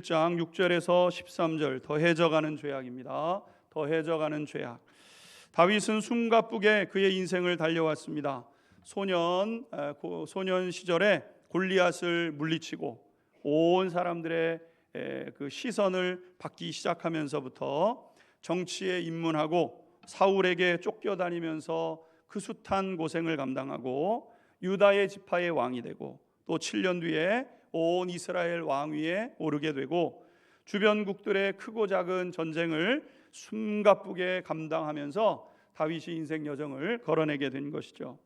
장 6절에서 13절 더해져가는 죄악입니다. 더해져가는 죄악. 다윗은 숨가쁘게 그의 인생을 달려왔습니다. 소년 시절에 골리앗을 물리치고 온 사람들의 그 시선을 받기 시작하면서부터 정치에 입문하고 사울에게 쫓겨다니면서 그 숱한 고생을 감당하고 유다의 지파의 왕이 되고 또 7년 뒤에 온 이스라엘 왕위에 오르게 되고 주변국들의 크고 작은 전쟁을 숨가쁘게 감당하면서 다윗이 인생 여정을 걸어내게 된 것이죠.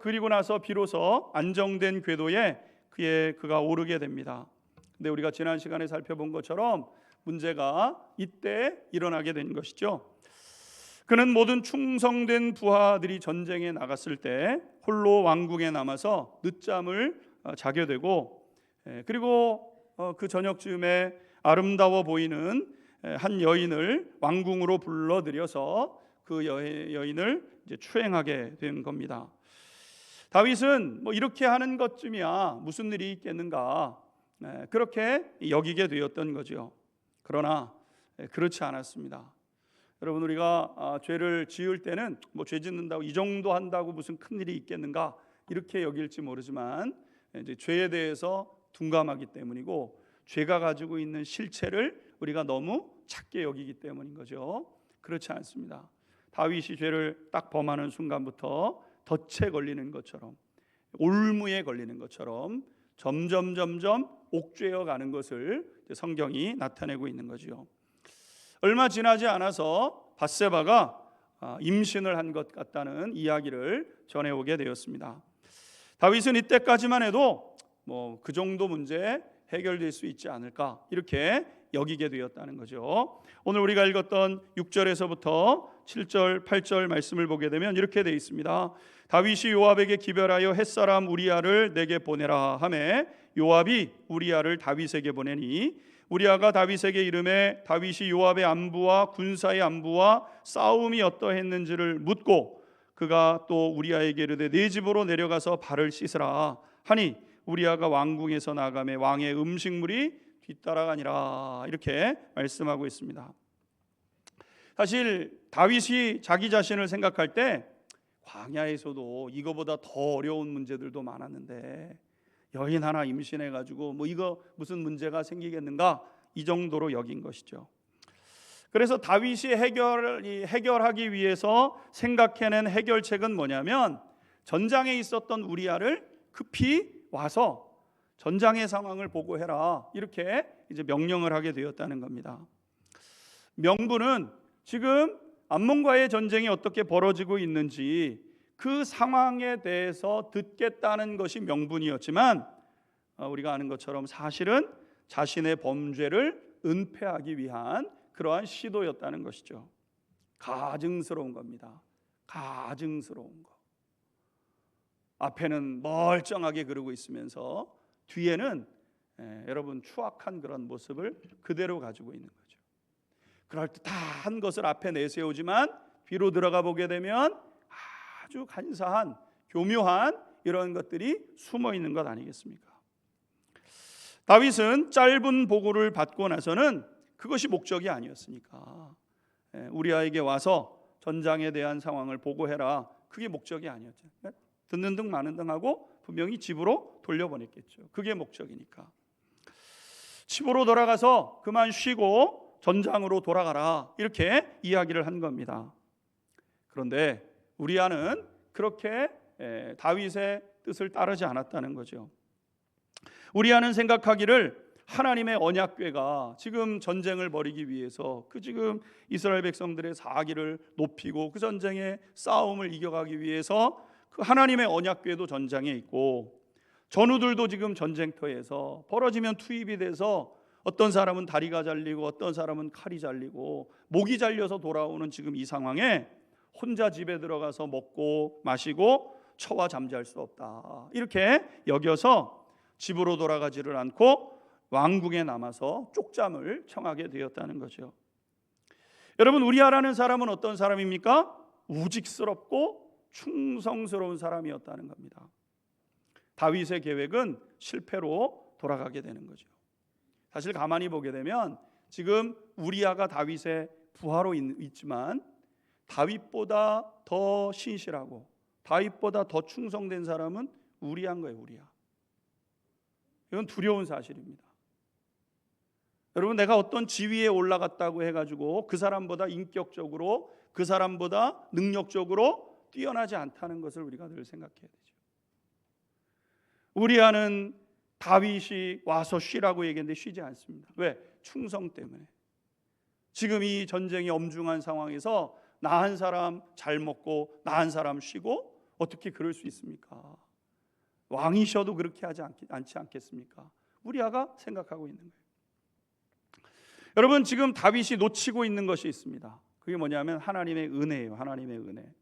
그리고 나서 비로소 안정된 궤도에 그가 오르게 됩니다. 근데 우리가 지난 시간에 살펴본 것처럼 문제가 이때 일어나게 된 것이죠. 그는 모든 충성된 부하들이 전쟁에 나갔을 때 홀로 왕궁에 남아서 늦잠을 자게 되고, 그리고 그 저녁쯤에 아름다워 보이는 한 여인을 왕궁으로 불러들여서 그 여인을 이제 추행하게 된 겁니다. 다윗은 이렇게 하는 것쯤이야 무슨 일이 있겠는가, 그렇게 여기게 되었던 거죠. 그러나 그렇지 않았습니다. 여러분, 우리가 죄를 지을 때는 죄 짓는다고 이 정도 한다고 무슨 큰 일이 있겠는가 이렇게 여길지 모르지만 이제 죄에 대해서 둔감하기 때문이고 죄가 가지고 있는 실체를 우리가 너무 작게 여기기 때문인 거죠. 그렇지 않습니다. 다윗이 죄를 딱 범하는 순간부터 덫에 걸리는 것처럼, 올무에 걸리는 것처럼 점점 옥죄어 가는 것을 성경이 나타내고 있는 거죠. 얼마 지나지 않아서 밧세바가 임신을 한 것 같다는 이야기를 전해오게 되었습니다. 다윗은 이때까지만 해도 그 정도 문제 해결될 수 있지 않을까 이렇게 여기게 되었다는 거죠. 오늘 우리가 읽었던 6절에서부터 7절 8절 말씀을 보게 되면 이렇게 되어 있습니다. 다윗이 요압에게 기별하여 햇사람 우리아를 내게 보내라 하매 요압이 우리아를 다윗에게 보내니 우리아가 다윗에게 이르매 다윗이 요압의 안부와 군사의 안부와 싸움이 어떠했는지를 묻고 그가 또 우리아에게 이르되 네 집으로 내려가서 발을 씻으라 하니 우리아가 왕궁에서 나가매 왕의 음식물이 뒤따라가니라 이렇게 말씀하고 있습니다. 사실 다윗이 자기 자신을 생각할 때 광야에서도 이거보다 더 어려운 문제들도 많았는데 여인 하나 임신해가지고 이거 무슨 문제가 생기겠는가 이 정도로 여긴 것이죠. 그래서 다윗이 해결하기 위해서 생각해낸 해결책은 뭐냐면 전장에 있었던 우리아를 급히 와서 전장의 상황을 보고해라 이렇게 이제 명령을 하게 되었다는 겁니다. 명분은 지금 암몬과의 전쟁이 어떻게 벌어지고 있는지 그 상황에 대해서 듣겠다는 것이 명분이었지만 우리가 아는 것처럼 사실은 자신의 범죄를 은폐하기 위한 그러한 시도였다는 것이죠. 가증스러운 겁니다. 가증스러운 거. 앞에는 멀쩡하게 그러고 있으면서 뒤에는 여러분 추악한 그런 모습을 그대로 가지고 있는 거죠. 그럴듯한 것을 앞에 내세우지만 뒤로 들어가 보게 되면 아주 간사한 교묘한 이런 것들이 숨어 있는 것 아니겠습니까? 다윗은 짧은 보고를 받고 나서는 그것이 목적이 아니었으니까 우리아에게 와서 전장에 대한 상황을 보고해라 그게 목적이 아니었죠. 듣는 등 마는 등 하고 분명히 집으로 돌려보냈겠죠. 그게 목적이니까. 집으로 돌아가서 그만 쉬고 전장으로 돌아가라 이렇게 이야기를 한 겁니다. 그런데 우리아는 그렇게 다윗의 뜻을 따르지 않았다는 거죠. 우리아는 생각하기를 하나님의 언약궤가 지금 전쟁을 벌이기 위해서 지금 이스라엘 백성들의 사기를 높이고 그 전쟁의 싸움을 이겨가기 위해서 그 하나님의 언약궤도 전장에 있고 전우들도 지금 전쟁터에서 벌어지면 투입이 돼서 어떤 사람은 다리가 잘리고 어떤 사람은 칼이 잘리고 목이 잘려서 돌아오는 지금 이 상황에 혼자 집에 들어가서 먹고 마시고 처와 잠잘 수 없다 이렇게 여겨서 집으로 돌아가지를 않고 왕궁에 남아서 쪽잠을 청하게 되었다는 거죠. 여러분, 우리아라는 사람은 어떤 사람입니까? 우직스럽고 충성스러운 사람이었다는 겁니다. 다윗의 계획은 실패로 돌아가게 되는 거죠. 사실 가만히 보게 되면 지금 우리아가 다윗의 부하로 있지만 다윗보다 더 신실하고 다윗보다 더 충성된 사람은 우리아인 거예요. 우리아. 이건 두려운 사실입니다. 여러분, 내가 어떤 지위에 올라갔다고 해가지고 그 사람보다 인격적으로, 그 사람보다 능력적으로 뛰어나지 않다는 것을 우리가 늘 생각해야 되죠. 우리아는 다윗이 와서 쉬라고 얘기했는데 쉬지 않습니다. 왜? 충성 때문에. 지금 이 전쟁이 엄중한 상황에서 나 한 사람 잘 먹고 나 한 사람 쉬고 어떻게 그럴 수 있습니까? 왕이셔도 그렇게 하지 않지 않겠습니까? 우리아가 생각하고 있는 거예요. 여러분, 지금 다윗이 놓치고 있는 것이 있습니다. 그게 뭐냐면 하나님의 은혜예요. 하나님의 은혜.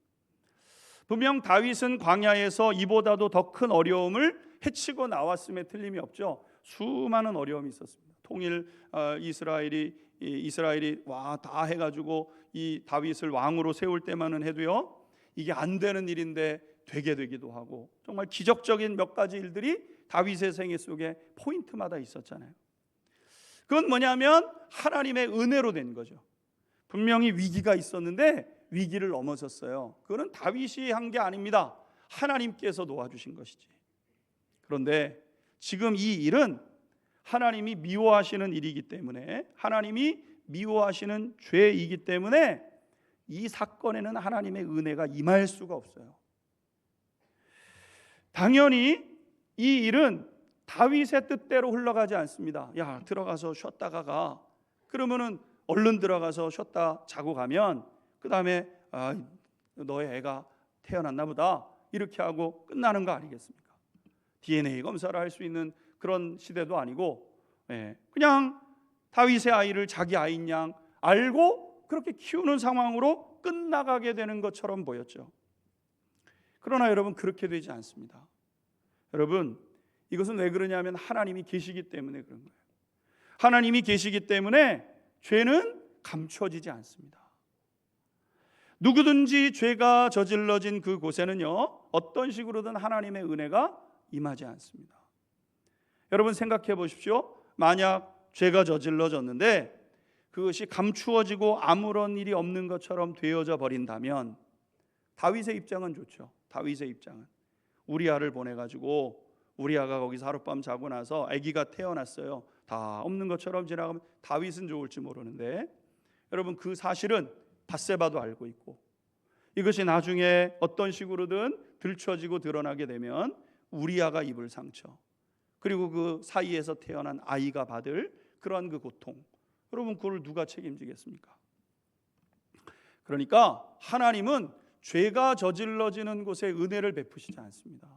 분명 다윗은 광야에서 이보다도 더 큰 어려움을 헤치고 나왔음에 틀림이 없죠. 수많은 어려움이 있었습니다. 통일 이스라엘이 와 다 해가지고 이 다윗을 왕으로 세울 때만은 해도요, 이게 안 되는 일인데 되게 되기도 하고, 정말 기적적인 몇 가지 일들이 다윗의 생애 속에 포인트마다 있었잖아요. 그건 뭐냐면 하나님의 은혜로 된 거죠. 분명히 위기가 있었는데 위기를 넘어섰어요. 그거는 다윗이 한 게 아닙니다. 하나님께서 도와주신 것이지. 그런데 지금 이 일은 하나님이 미워하시는 일이기 때문에, 하나님이 미워하시는 죄이기 때문에 이 사건에는 하나님의 은혜가 임할 수가 없어요. 당연히 이 일은 다윗의 뜻대로 흘러가지 않습니다. 야, 들어가서 쉬었다가 가. 그러면은 얼른 들어가서 쉬었다 자고 가면 그 다음에 너의 애가 태어났나 보다 이렇게 하고 끝나는 거 아니겠습니까? DNA 검사를 할 수 있는 그런 시대도 아니고, 그냥 다윗의 아이를 자기 아이인 양 알고 그렇게 키우는 상황으로 끝나가게 되는 것처럼 보였죠. 그러나 여러분, 그렇게 되지 않습니다. 여러분, 이것은 왜 그러냐면 하나님이 계시기 때문에 그런 거예요. 하나님이 계시기 때문에 죄는 감춰지지 않습니다. 누구든지 죄가 저질러진 그 곳에는요, 어떤 식으로든 하나님의 은혜가 임하지 않습니다. 여러분, 생각해 보십시오. 만약 죄가 저질러졌는데 그것이 감추어지고 아무런 일이 없는 것처럼 되어져 버린다면 다윗의 입장은 좋죠. 다윗의 입장은 우리아를 보내가지고, 우리아가 거기서 하룻밤 자고 나서 아기가 태어났어요. 다 없는 것처럼 지나가면 다윗은 좋을지 모르는데, 여러분, 그 사실은 밧세바도 알고 있고, 이것이 나중에 어떤 식으로든 들춰지고 드러나게 되면 우리아가 입을 상처, 그리고 그 사이에서 태어난 아이가 받을 그러한 그 고통, 여러분, 그걸 누가 책임지겠습니까? 그러니까 하나님은 죄가 저질러지는 곳에 은혜를 베푸시지 않습니다.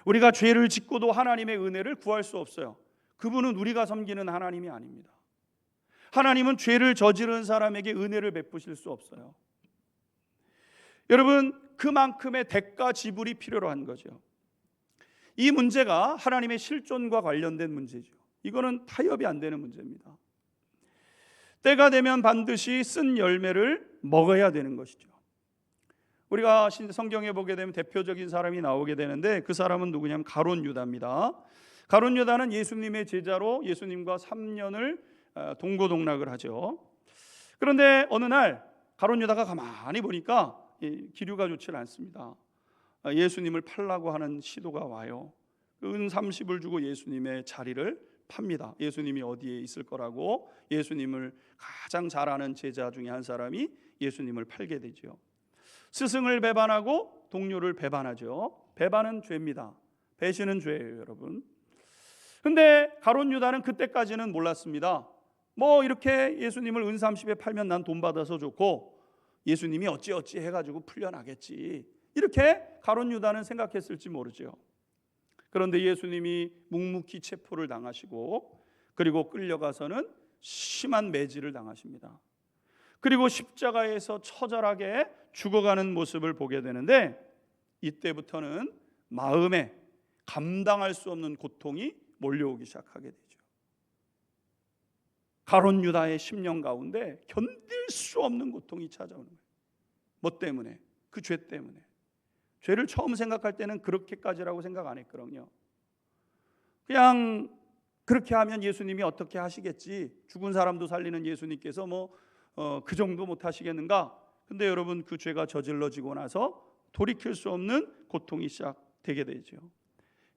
우리가 죄를 짓고도 하나님의 은혜를 구할 수 없어요. 그분은 우리가 섬기는 하나님이 아닙니다. 하나님은 죄를 저지른 사람에게 은혜를 베푸실 수 없어요. 여러분, 그만큼의 대가 지불이 필요로 한 거죠. 이 문제가 하나님의 실존과 관련된 문제죠. 이거는 타협이 안 되는 문제입니다. 때가 되면 반드시 쓴 열매를 먹어야 되는 것이죠. 우리가 성경에 보게 되면 대표적인 사람이 나오게 되는데, 그 사람은 누구냐면 가룟 유다입니다. 가룟 유다는 예수님의 제자로 예수님과 3년을 동고동락을 하죠. 그런데 어느 날 가룟 유다가 가만히 보니까 기류가 좋지 않습니다. 예수님을 팔라고 하는 시도가 와요. 은 30을 주고 예수님의 자리를 팝니다. 예수님이 어디에 있을 거라고, 예수님을 가장 잘 아는 제자 중에 한 사람이 예수님을 팔게 되죠. 스승을 배반하고 동료를 배반하죠. 배반은 죄입니다. 배신은 죄예요, 여러분. 근데 가룟 유다는 그때까지는 몰랐습니다. 뭐 이렇게 예수님을 은 30에 팔면 난 돈 받아서 좋고 예수님이 어찌어찌 해가지고 풀려나겠지, 이렇게 가룟 유다는 생각했을지 모르죠. 그런데 예수님이 묵묵히 체포를 당하시고, 그리고 끌려가서는 심한 매질을 당하십니다. 그리고 십자가에서 처절하게 죽어가는 모습을 보게 되는데, 이때부터는 마음에 감당할 수 없는 고통이 몰려오기 시작하게 되죠. 가룟 유다의 심령 가운데 견딜 수 없는 고통이 찾아오는 거예요. 뭐 때문에? 그 죄 때문에. 죄를 처음 생각할 때는 그렇게까지라고 생각 안 했거든요. 그냥 그렇게 하면 예수님이 어떻게 하시겠지? 죽은 사람도 살리는 예수님께서 그 정도 못 하시겠는가? 근데 여러분, 그 죄가 저질러지고 나서 돌이킬 수 없는 고통이 시작되게 되죠.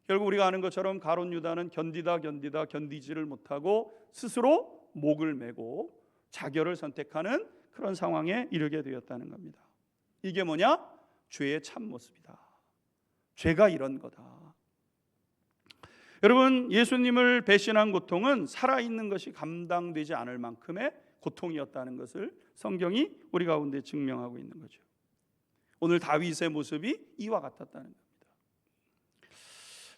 결국 우리가 아는 것처럼 가룟 유다는 견디지를 못하고 스스로 목을 메고 자결을 선택하는 그런 상황에 이르게 되었다는 겁니다. 이게 뭐냐? 죄의 참모습이다. 죄가 이런 거다. 여러분, 예수님을 배신한 고통은 살아있는 것이 감당되지 않을 만큼의 고통이었다는 것을 성경이 우리 가운데 증명하고 있는 거죠. 오늘 다윗의 모습이 이와 같았다는 겁니다.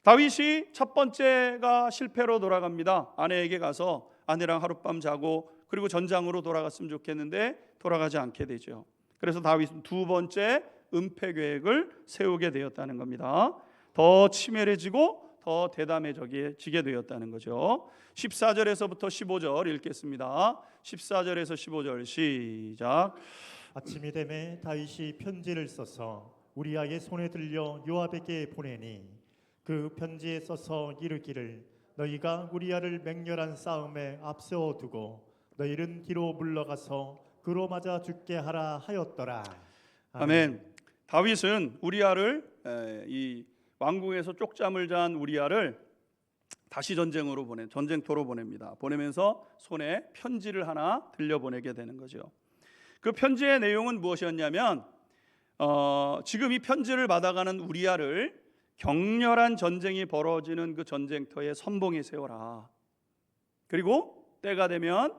다윗이 첫 번째가 실패로 돌아갑니다. 아내에게 가서 아내랑 하룻밤 자고 그리고 전장으로 돌아갔으면 좋겠는데 돌아가지 않게 되죠. 그래서 다윗은 두 번째 은폐 계획을 세우게 되었다는 겁니다. 더 치밀해지고 더 대담해지게 되었다는 거죠. 14절에서부터 15절 읽겠습니다. 14절에서 15절 시작. 아침이 되매 다윗이 편지를 써서 우리아의 손에 들려 요압에게 보내니 그 편지에 써서 이르기를 너희가 우리아를 맹렬한 싸움에 앞세워 두고 너희는 뒤로 물러가서 그로 맞아 죽게 하라 하였더라. 아멘. 다윗은 우리아를 이 왕궁에서 쪽잠을 잔 우리아를 다시 전쟁터로 보냅니다. 보내면서 손에 편지를 하나 들려보내게 되는 거죠. 그 편지의 내용은 무엇이었냐면 지금 이 편지를 받아가는 우리아를 격렬한 전쟁이 벌어지는 그 전쟁터에 선봉에 세워라. 그리고 때가 되면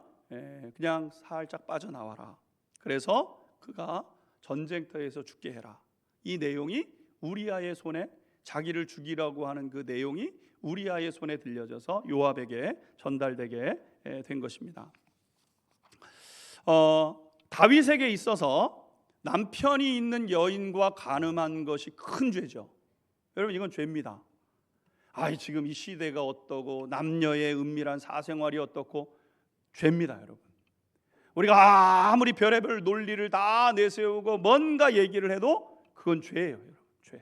그냥 살짝 빠져나와라. 그래서 그가 전쟁터에서 죽게 해라. 이 내용이 우리아의 손에, 자기를 죽이라고 하는 그 내용이 우리아의 손에 들려져서 요압에게 전달되게 된 것입니다. 다윗에게 있어서 남편이 있는 여인과 간음한 것이 큰 죄죠. 여러분, 이건 죄입니다. 지금 이 시대가 어떠고 남녀의 은밀한 사생활이 어떻고 죄입니다, 여러분. 우리가 아무리 별의별 논리를 다 내세우고 뭔가 얘기를 해도 그건 죄예요, 여러분. 죄.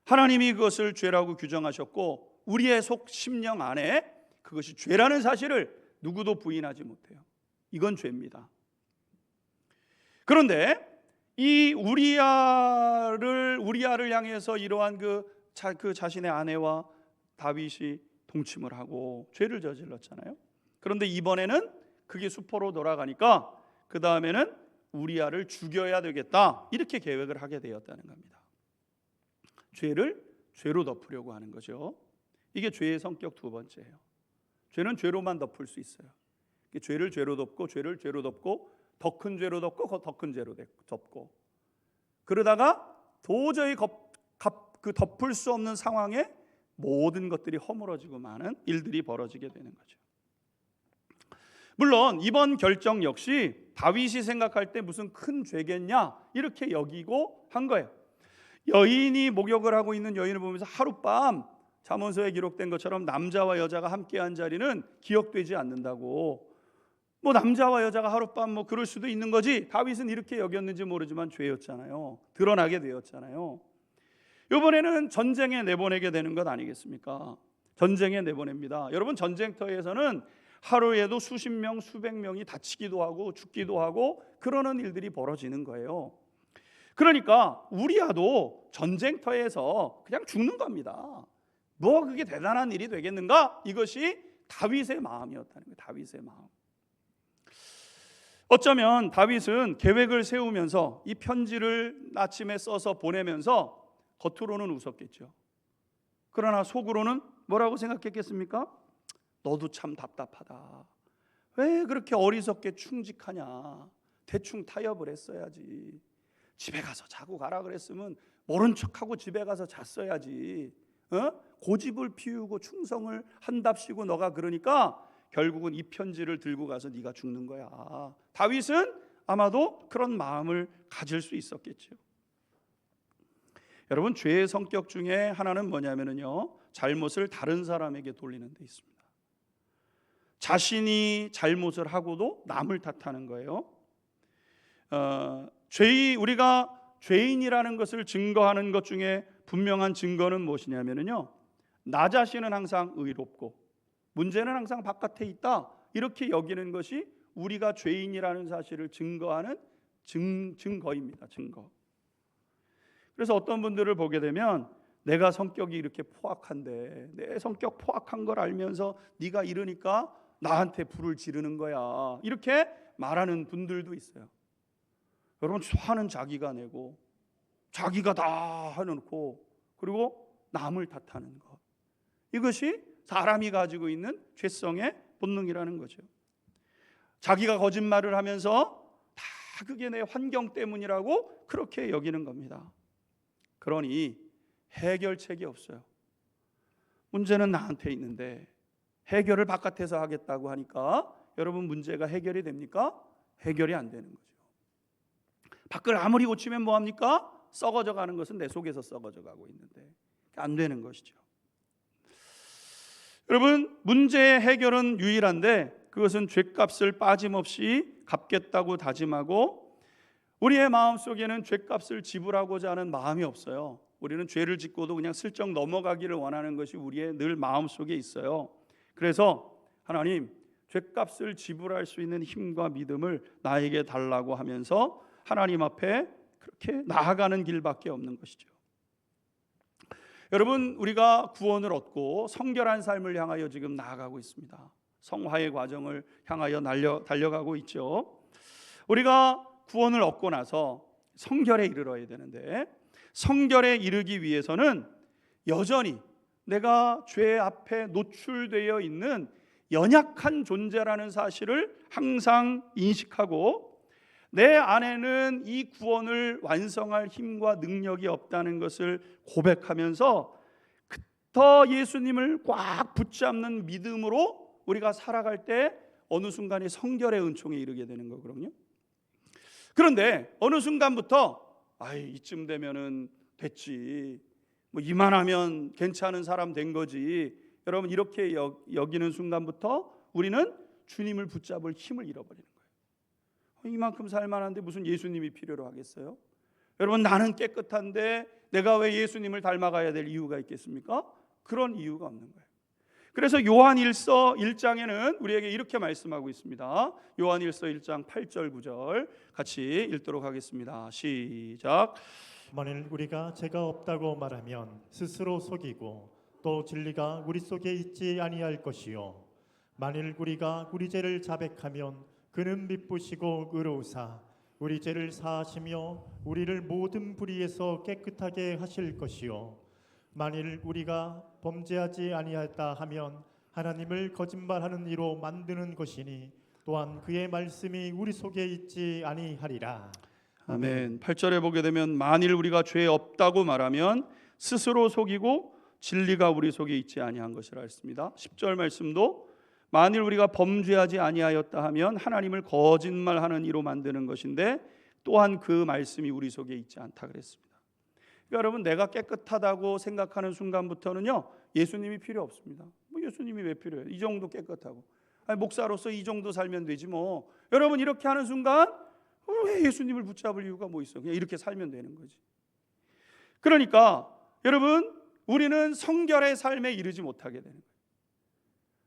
하나님이 그것을 죄라고 규정하셨고 우리의 속 심령 안에 그것이 죄라는 사실을 누구도 부인하지 못해요. 이건 죄입니다. 그런데 이 우리아를 향해서 이러한 그 자신의 아내와 다윗이 동침을 하고 죄를 저질렀잖아요. 그런데 이번에는 그게 수포로 돌아가니까 그 다음에는 우리아를 죽여야 되겠다, 이렇게 계획을 하게 되었다는 겁니다. 죄를 죄로 덮으려고 하는 거죠. 이게 죄의 성격 두 번째예요. 죄는 죄로만 덮을 수 있어요. 죄를 죄로 덮고 죄를 죄로 덮고 더 큰 죄로 덮고 더 큰 죄로 덮고, 그러다가 도저히 덮을 수 없는 상황에 모든 것들이 허물어지고 많은 일들이 벌어지게 되는 거죠. 물론 이번 결정 역시 다윗이 생각할 때 무슨 큰 죄겠냐 이렇게 여기고 한 거예요. 여인이 목욕을 하고 있는 여인을 보면서 하룻밤, 잠언서에 기록된 것처럼 남자와 여자가 함께한 자리는 기억되지 않는다고. 남자와 여자가 하룻밤 그럴 수도 있는 거지. 다윗은 이렇게 여겼는지 모르지만 죄였잖아요. 드러나게 되었잖아요. 이번에는 전쟁에 내보내게 되는 것 아니겠습니까? 전쟁에 내보냅니다. 여러분, 전쟁터에서는 하루에도 수십 명, 수백 명이 다치기도 하고 죽기도 하고 그러는 일들이 벌어지는 거예요. 그러니까 우리아도 전쟁터에서 그냥 죽는 겁니다. 그게 대단한 일이 되겠는가? 이것이 다윗의 마음이었다는 거예요. 다윗의 마음. 어쩌면 다윗은 계획을 세우면서 이 편지를 아침에 써서 보내면서 겉으로는 웃었겠죠. 그러나 속으로는 뭐라고 생각했겠습니까? 너도 참 답답하다. 왜 그렇게 어리석게 충직하냐? 대충 타협을 했어야지. 집에 가서 자고 가라 그랬으면 모른 척하고 집에 가서 잤어야지. 고집을 피우고 충성을 한답시고 너가 그러니까 결국은 이 편지를 들고 가서 네가 죽는 거야. 다윗은 아마도 그런 마음을 가질 수 있었겠죠. 여러분, 죄의 성격 중에 하나는 뭐냐면요, 잘못을 다른 사람에게 돌리는 데 있습니다. 자신이 잘못을 하고도 남을 탓하는 거예요. 우리가 죄인이라는 것을 증거하는 것 중에 분명한 증거는 무엇이냐면요, 나 자신은 항상 의롭고 문제는 항상 바깥에 있다, 이렇게 여기는 것이 우리가 죄인이라는 사실을 증거하는 증거입니다. 증거. 그래서 어떤 분들을 보게 되면 내가 성격이 이렇게 포악한데, 내 성격 포악한 걸 알면서 네가 이러니까 나한테 불을 지르는 거야, 이렇게 말하는 분들도 있어요. 여러분, 화는 자기가 내고 자기가 다 해놓고 그리고 남을 탓하는 것, 이것이 사람이 가지고 있는 죄성의 본능이라는 거죠. 자기가 거짓말을 하면서 다 그게 내 환경 때문이라고 그렇게 여기는 겁니다. 그러니 해결책이 없어요. 문제는 나한테 있는데 해결을 바깥에서 하겠다고 하니까 여러분, 문제가 해결이 됩니까? 해결이 안 되는 거죠. 밖을 아무리 고치면 뭐합니까? 썩어져 가는 것은 내 속에서 썩어져 가고 있는데 안 되는 것이죠. 여러분, 문제의 해결은 유일한데 그것은 죄값을 빠짐없이 갚겠다고 다짐하고, 우리의 마음속에는 죄값을 지불하고자 하는 마음이 없어요. 우리는 죄를 짓고도 그냥 슬쩍 넘어가기를 원하는 것이 우리의 늘 마음속에 있어요. 그래서 하나님, 죄값을 지불할 수 있는 힘과 믿음을 나에게 달라고 하면서 하나님 앞에 그렇게 나아가는 길밖에 없는 것이죠. 여러분, 우리가 구원을 얻고 성결한 삶을 향하여 지금 나아가고 있습니다. 성화의 과정을 향하여 달려가고 있죠. 우리가 구원을 얻고 나서 성결에 이르러야 되는데, 성결에 이르기 위해서는 여전히 내가 죄 앞에 노출되어 있는 연약한 존재라는 사실을 항상 인식하고, 내 안에는 이 구원을 완성할 힘과 능력이 없다는 것을 고백하면서 그터 예수님을 꽉 붙잡는 믿음으로 우리가 살아갈 때 어느 순간에 성결의 은총에 이르게 되는 거거든요. 그런데 어느 순간부터 이쯤 되면은 됐지, 뭐 이만하면 괜찮은 사람 된 거지, 여러분, 이렇게 여기는 순간부터 우리는 주님을 붙잡을 힘을 잃어버리는 거예요. 이만큼 살만한데 무슨 예수님이 필요로 하겠어요? 여러분, 나는 깨끗한데 내가 왜 예수님을 닮아가야 될 이유가 있겠습니까? 그런 이유가 없는 거예요. 그래서 요한일서 1장에는 우리에게 이렇게 말씀하고 있습니다. 요한일서 1장 8절 9절 같이 읽도록 하겠습니다. 시작. 만일 우리가 죄가 없다고 말하면 스스로 속이고 또 진리가 우리 속에 있지 아니할 것이요, 만일 우리가 우리 죄를 자백하면 그는 미쁘시고 의로우사 우리 죄를 사하시며 우리를 모든 불의에서 깨끗하게 하실 것이요, 만일 우리가 범죄하지 아니하였다 하면 하나님을 거짓말하는 이로 만드는 것이니 또한 그의 말씀이 우리 속에 있지 아니하리라. 아멘. 8절에 보게 되면 만일 우리가 죄 없다고 말하면 스스로 속이고 진리가 우리 속에 있지 아니한 것이라 했습니다. 10절 말씀도 만일 우리가 범죄하지 아니하였다 하면 하나님을 거짓말하는 이로 만드는 것인데 또한 그 말씀이 우리 속에 있지 않다 그랬습니다. 그러니까 여러분, 내가 깨끗하다고 생각하는 순간부터는요, 예수님이 필요 없습니다. 뭐 예수님이 왜 필요해요? 이 정도 깨끗하고, 목사로서 이 정도 살면 되지 뭐. 여러분, 이렇게 하는 순간 왜 예수님을 붙잡을 이유가 뭐 있어? 그냥 이렇게 살면 되는 거지. 그러니까 여러분, 우리는 성결의 삶에 이르지 못하게 되는 거예요.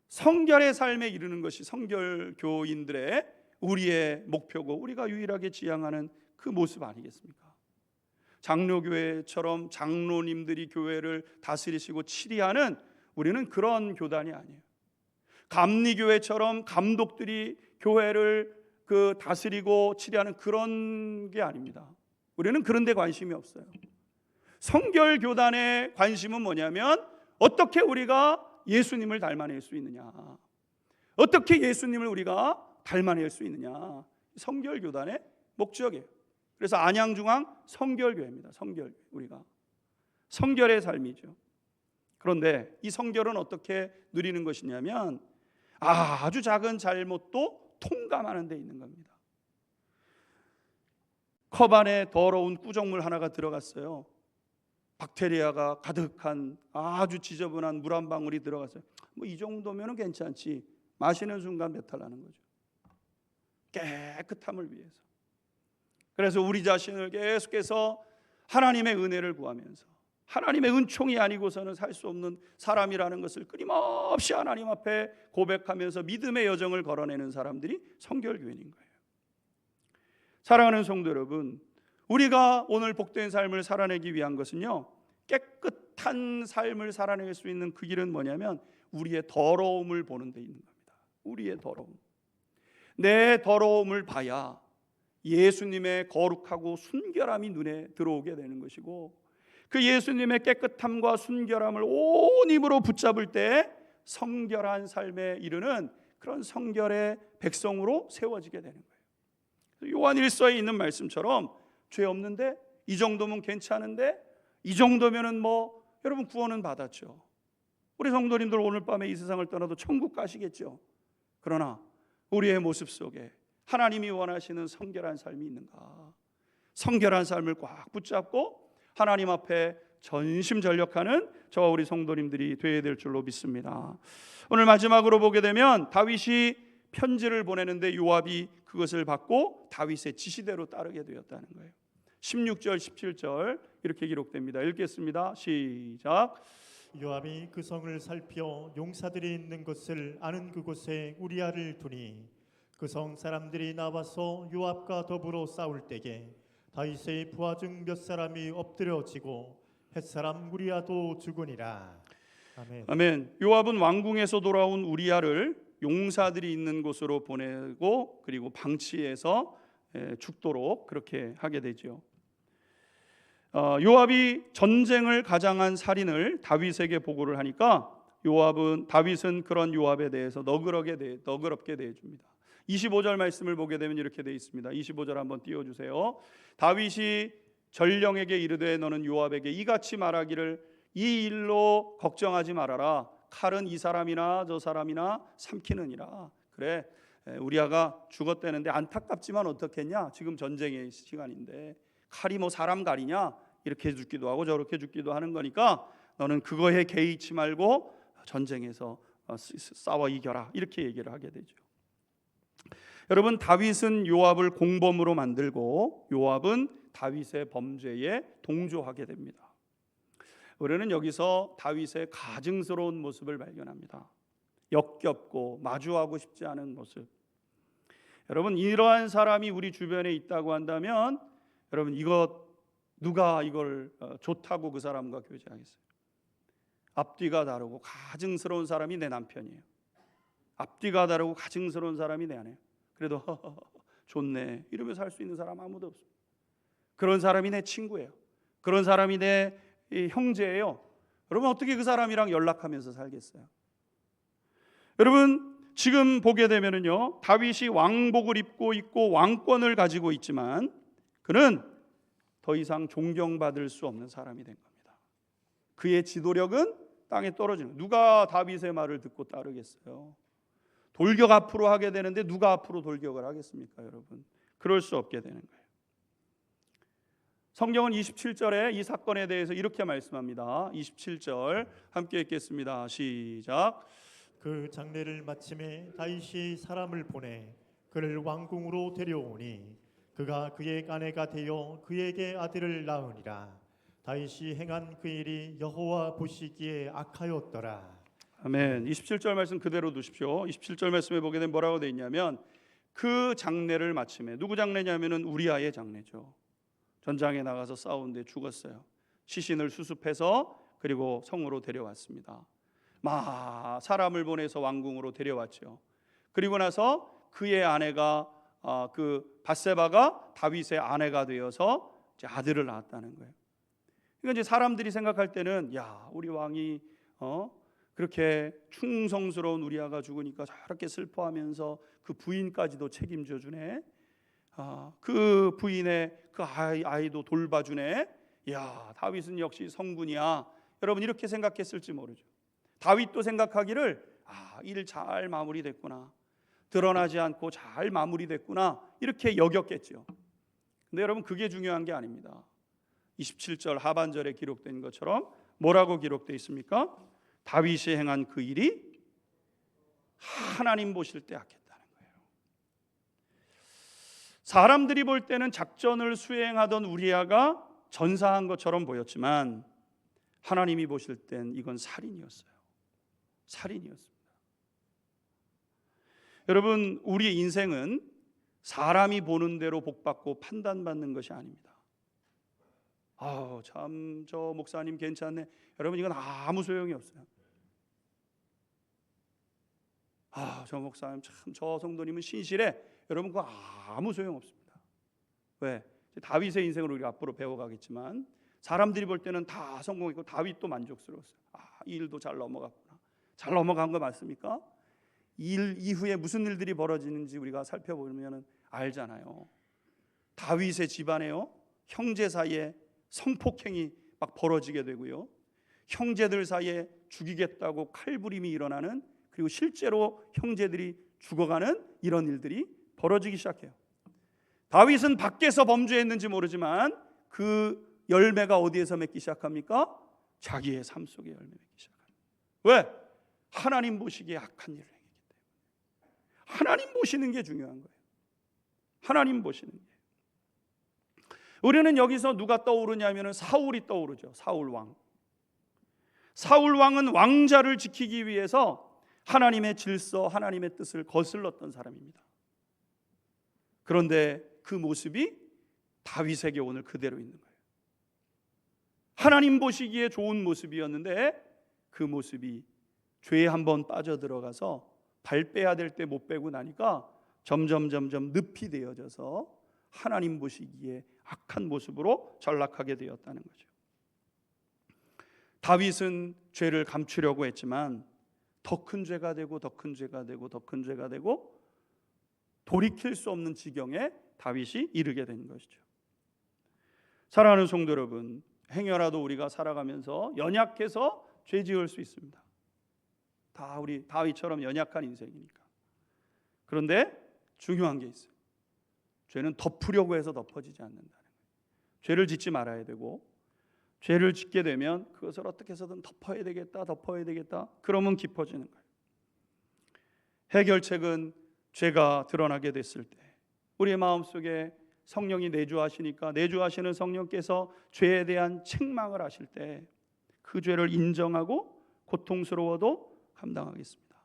성결의 삶에 이르는 것이 성결교인들의 우리의 목표고 우리가 유일하게 지향하는 그 모습 아니겠습니까? 장로교회처럼 장로님들이 교회를 다스리시고 치리하는 우리는 그런 교단이 아니에요. 감리교회처럼 감독들이 교회를 다스리고 치리하는 그런 게 아닙니다. 우리는 그런 데 관심이 없어요. 성결교단의 관심은 뭐냐면 어떻게 우리가 예수님을 닮아낼 수 있느냐, 어떻게 예수님을 우리가 닮아낼 수 있느냐, 성결교단의 목적이에요. 그래서 안양중앙 성결교회입니다. 성결, 우리가 성결의 삶이죠. 그런데 이 성결은 어떻게 누리는 것이냐면 아주 작은 잘못도 통감하는 데 있는 겁니다. 컵 안에 더러운 구정물 하나가 들어갔어요. 박테리아가 가득한 아주 지저분한 물 한 방울이 들어갔어요. 뭐 이 정도면 괜찮지. 마시는 순간 배탈 나는 거죠. 깨끗함을 위해서. 그래서 우리 자신을 계속해서 하나님의 은혜를 구하면서 하나님의 은총이 아니고서는 살 수 없는 사람이라는 것을 끊임없이 하나님 앞에 고백하면서 믿음의 여정을 걸어내는 사람들이 성결교인인 거예요. 사랑하는 성도 여러분, 우리가 오늘 복된 삶을 살아내기 위한 것은요, 깨끗한 삶을 살아낼 수 있는 그 길은 뭐냐면 우리의 더러움을 보는 데 있는 겁니다. 우리의 더러움. 내 더러움을 봐야 예수님의 거룩하고 순결함이 눈에 들어오게 되는 것이고, 그 예수님의 깨끗함과 순결함을 온 힘으로 붙잡을 때 성결한 삶에 이르는 그런 성결의 백성으로 세워지게 되는 거예요. 요한 1서에 있는 말씀처럼 죄 없는데, 이 정도면 괜찮은데, 이 정도면은 여러분 구원은 받았죠. 우리 성도님들 오늘 밤에 이 세상을 떠나도 천국 가시겠죠. 그러나 우리의 모습 속에 하나님이 원하시는 성결한 삶이 있는가? 성결한 삶을 꽉 붙잡고 하나님 앞에 전심전력하는 저와 우리 성도님들이 되어야 될 줄로 믿습니다. 오늘 마지막으로 보게 되면 다윗이 편지를 보내는데 요압이 그것을 받고 다윗의 지시대로 따르게 되었다는 거예요. 16절 17절 이렇게 기록됩니다. 읽겠습니다. 시작. 요압이 그 성을 살펴 용사들이 있는 것을 아는 그곳에 우리아를 두니 그 성 사람들이 나와서 요압과 더불어 싸울 때에 다윗의 부하 중 몇 사람이 엎드려지고 햇사람 우리아도 죽으니라. 아멘. 아멘. 요압은 왕궁에서 돌아온 우리아를 용사들이 있는 곳으로 보내고 그리고 방치해서 죽도록 그렇게 하게 되죠. 요압이 전쟁을 가장한 살인을 다윗에게 보고를 하니까 다윗은 그런 요압에 대해서 너그럽게 대해줍니다. 25절 말씀을 보게 되면 이렇게 되어 있습니다. 25절 한번 띄워주세요. 다윗이 전령에게 이르되 너는 요압에게 이같이 말하기를 이 일로 걱정하지 말아라. 칼은 이 사람이나 저 사람이나 삼키느니라. 그래, 우리아가 죽었다는데 안타깝지만 어떻겠냐? 지금 전쟁의 시간인데 칼이 사람 가리냐? 이렇게 죽기도 하고 저렇게 죽기도 하는 거니까 너는 그거에 개의치 말고 전쟁에서 싸워 이겨라. 이렇게 얘기를 하게 되죠. 여러분, 다윗은 요압을 공범으로 만들고 요압은 다윗의 범죄에 동조하게 됩니다. 우리는 여기서 다윗의 가증스러운 모습을 발견합니다. 역겹고 마주하고 싶지 않은 모습. 여러분, 이러한 사람이 우리 주변에 있다고 한다면 여러분, 누가 이걸 좋다고 그 사람과 교제하겠어요? 앞뒤가 다르고 가증스러운 사람이 내 남편이에요. 앞뒤가 다르고 가증스러운 사람이 내 아내예요. 그래도 좋네 이러면서 살 수 있는 사람 아무도 없습니다. 그런 사람이 내 친구예요. 그런 사람이 내 형제예요. 여러분, 어떻게 그 사람이랑 연락하면서 살겠어요? 여러분, 지금 보게 되면은요, 다윗이 왕복을 입고 있고 왕권을 가지고 있지만 그는 더 이상 존경받을 수 없는 사람이 된 겁니다. 그의 지도력은 땅에 떨어지는 거예요. 누가 다윗의 말을 듣고 따르겠어요? 돌격 앞으로 하게 되는데 누가 앞으로 돌격을 하겠습니까, 여러분? 그럴 수 없게 되는 거예요. 성경은 27절에 이 사건에 대해서 이렇게 말씀합니다. 27절 함께 읽겠습니다. 시작. 그 장례를 마침에 다윗이 사람을 보내 그를 왕궁으로 데려오니 그가 그의 아내가 되어 그에게 아들을 낳으니라. 다윗이 행한 그 일이 여호와 보시기에 악하였더라. 아멘. 27절 말씀 그대로 두십시오. 27절 말씀에 보게 되면 뭐라고 되어 있냐면 그 장례를 마침에, 누구 장례냐면은 우리아의 장례죠. 전장에 나가서 싸우는데 죽었어요. 시신을 수습해서 그리고 성으로 데려왔습니다. 사람을 보내서 왕궁으로 데려왔죠. 그리고 나서 그의 아내가 그 밧세바가 다윗의 아내가 되어서 이제 아들을 낳았다는 거예요. 그러니까 이제 사람들이 생각할 때는 우리 왕이 그렇게 충성스러운 우리아가 죽으니까 저렇게 슬퍼하면서 그 부인까지도 책임져 주네. 그 부인의 그 아이도 돌봐주네. 다윗은 역시 성군이야. 여러분, 이렇게 생각했을지 모르죠. 다윗도 생각하기를 일 잘 마무리됐구나, 드러나지 않고 잘 마무리됐구나, 이렇게 여겼겠죠. 근데 여러분, 그게 중요한 게 아닙니다. 27절 하반절에 기록된 것처럼 뭐라고 기록되어 있습니까? 다윗이 행한 그 일이 하나님 보실 때 악했다는 거예요. 사람들이 볼 때는 작전을 수행하던 우리아가 전사한 것처럼 보였지만 하나님이 보실 땐 이건 살인이었어요. 살인이었습니다. 여러분, 우리의 인생은 사람이 보는 대로 복받고 판단받는 것이 아닙니다. 참 저 목사님 괜찮네. 여러분, 이건 아무 소용이 없어요. 저 목사님 참, 저 성도님은 신실해. 여러분, 그거 아무 소용 없습니다. 왜? 다윗의 인생을 우리가 앞으로 배워가겠지만 사람들이 볼 때는 다 성공했고 다윗도 만족스러웠어요. 이 일도 잘 넘어갔구나. 잘 넘어간 거 맞습니까? 이 일 이후에 무슨 일들이 벌어지는지 우리가 살펴보면 알잖아요. 다윗의 집안에요, 형제 사이에 성폭행이 막 벌어지게 되고요, 형제들 사이에 죽이겠다고 칼부림이 일어나는, 그리고 실제로 형제들이 죽어가는 이런 일들이 벌어지기 시작해요. 다윗은 밖에서 범죄했는지 모르지만 그 열매가 어디에서 맺기 시작합니까? 자기의 삶 속에 열매 맺기 시작합니다. 왜? 하나님 보시기에 악한 일을 행했기 때문에. 하나님 보시는 게 중요한 거예요. 하나님 보시는 게. 우리는 여기서 누가 떠오르냐면 사울이 떠오르죠. 사울 왕. 사울 왕은 왕자를 지키기 위해서 하나님의 질서, 하나님의 뜻을 거슬렀던 사람입니다. 그런데 그 모습이 다윗에게 오늘 그대로 있는 거예요. 하나님 보시기에 좋은 모습이었는데 그 모습이 죄에 한번 빠져들어가서 발 빼야 될 때 못 빼고 나니까 점점 늪이 되어져서 하나님 보시기에 악한 모습으로 전락하게 되었다는 거죠. 다윗은 죄를 감추려고 했지만 더 큰 죄가 되고 더 큰 죄가 되고 더 큰 죄가 되고 돌이킬 수 없는 지경에 다윗이 이르게 된 것이죠. 사랑하는 성도 여러분, 행여라도 우리가 살아가면서 연약해서 죄 지을 수 있습니다. 다 우리 다윗처럼 연약한 인생이니까. 그런데 중요한 게 있어요. 죄는 덮으려고 해서 덮어지지 않는다는 거예요. 죄를 짓지 말아야 되고, 죄를 짓게 되면 그것을 어떻게 해서든 덮어야 되겠다. 그러면 깊어지는 거예요. 해결책은 죄가 드러나게 됐을 때 우리의 마음속에 성령이 내주하시니까 내주하시는 성령께서 죄에 대한 책망을 하실 때 그 죄를 인정하고 고통스러워도 감당하겠습니다.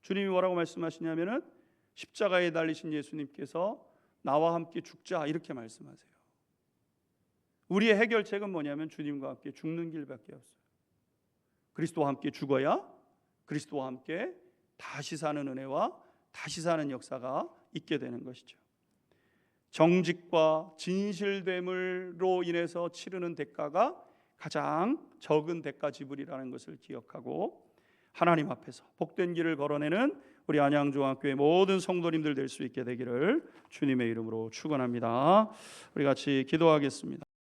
주님이 뭐라고 말씀하시냐면은 십자가에 달리신 예수님께서 나와 함께 죽자 이렇게 말씀하세요. 우리의 해결책은 뭐냐면 주님과 함께 죽는 길밖에 없어요. 그리스도와 함께 죽어야 그리스도와 함께 다시 사는 은혜와 다시 사는 역사가 있게 되는 것이죠. 정직과 진실됨으로 인해서 치르는 대가가 가장 적은 대가 지불이라는 것을 기억하고 하나님 앞에서 복된 길을 걸어내는 우리 안양중앙교회 모든 성도님들 될 수 있게 되기를 주님의 이름으로 축원합니다. 우리 같이 기도하겠습니다.